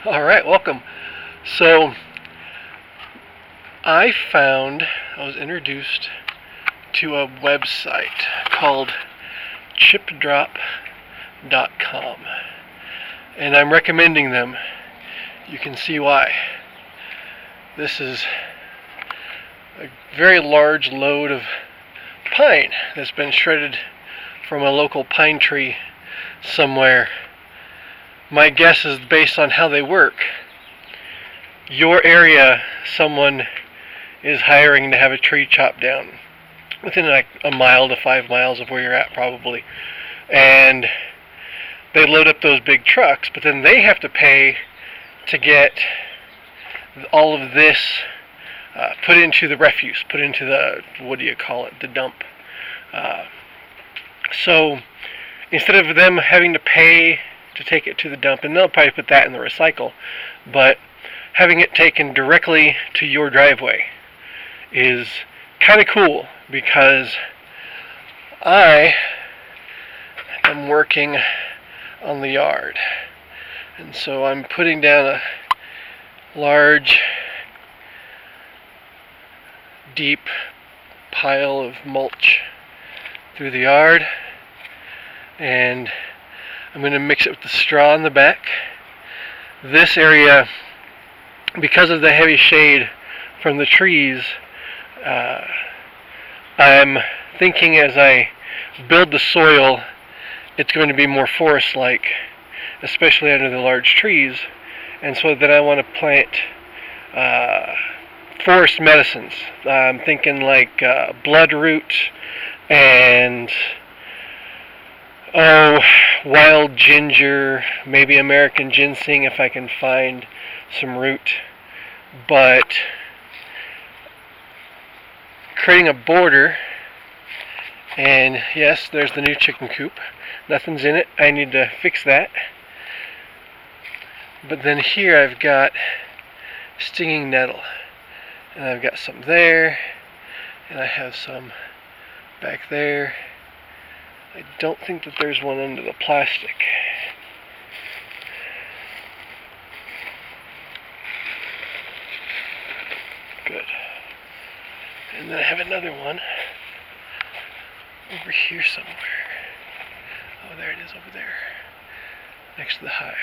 Alright, welcome. So, I was introduced to a website called chipdrop.com, and I'm recommending them. You can see why. This is a very large load of pine that's been shredded from a local pine tree somewhere. My guess is based on how they work. Your area, someone is hiring to have a tree chopped down within like a mile to 5 miles of where you're at probably. And they load up those big trucks, but then they have to pay to get all of this put into the refuse, put into the, the dump. So instead of them having to pay to take it to the dump, and they'll probably put that in the recycle, but having it taken directly to your driveway is kind of cool, because I am working on the yard, and so I'm putting down a large, deep pile of mulch through the yard, and I'm going to mix it with the straw in the back. This area, because of the heavy shade from the trees, I'm thinking as I build the soil, it's going to be more forest-like, especially under the large trees. And so then I want to plant forest medicines. I'm thinking like bloodroot and wild ginger, maybe American ginseng if I can find some root. But creating a border, and yes, there's the new chicken coop. Nothing's in it. I need to fix that. But then here I've got stinging nettle, and I've got some there, and I have some back there. I don't think that there's one under the plastic. Good. And then I have another one over here somewhere. Oh, there it is over there, next to the hive,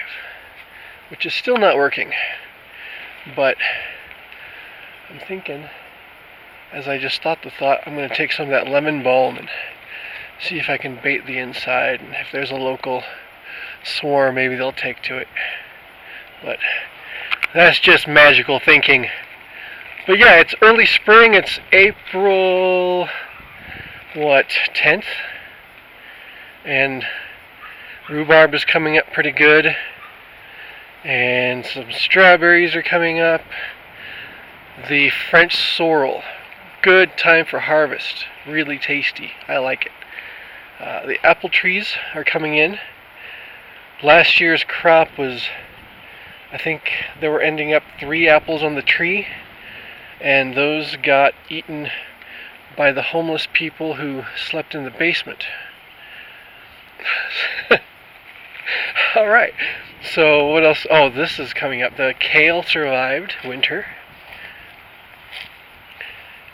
which is still not working. But I'm thinking, as I just thought the thought, I'm going to take some of that lemon balm and see if I can bait the inside, and if there's a local swarm, maybe they'll take to it. But that's just magical thinking. But yeah, it's early spring. It's April 10th, and rhubarb is coming up pretty good, and some strawberries are coming up. The French sorrel, good time for harvest, really tasty. I like it. The apple trees are coming in. Last year's crop was, I think they were ending up 3 apples on the tree, and those got eaten by the homeless people who slept in the basement. Alright, so what else? Oh, this is coming up. The kale survived winter.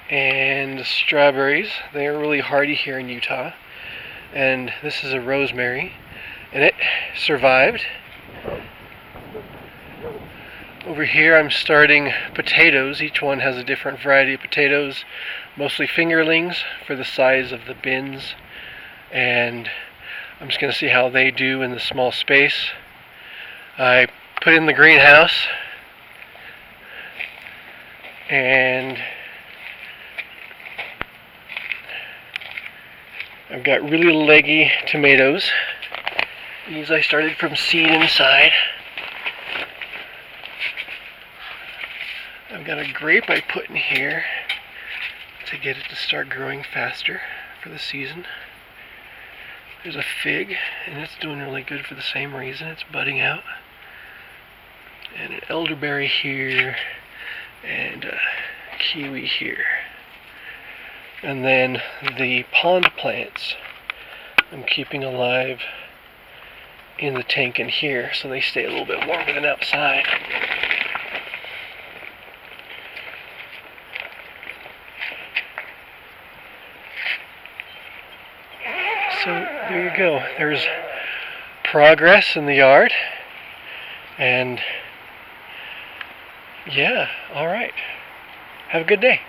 And the strawberries, they are really hardy here in Utah. And this is a rosemary, and it survived. Over here I'm starting potatoes. Each one has a different variety of potatoes, mostly fingerlings for the size of the bins, and I'm just going to see how they do in the small space. I put in the greenhouse, and I've got really leggy tomatoes. These I started from seed inside. I've got a grape I put in here to get it to start growing faster for the season. There's a fig, and it's doing really good for the same reason. It's budding out. And an elderberry here, and a kiwi here. And then the pond plants I'm keeping alive in the tank in here, so they stay a little bit warmer than outside. So there you go. There's progress in the yard. And yeah, all right. Have a good day.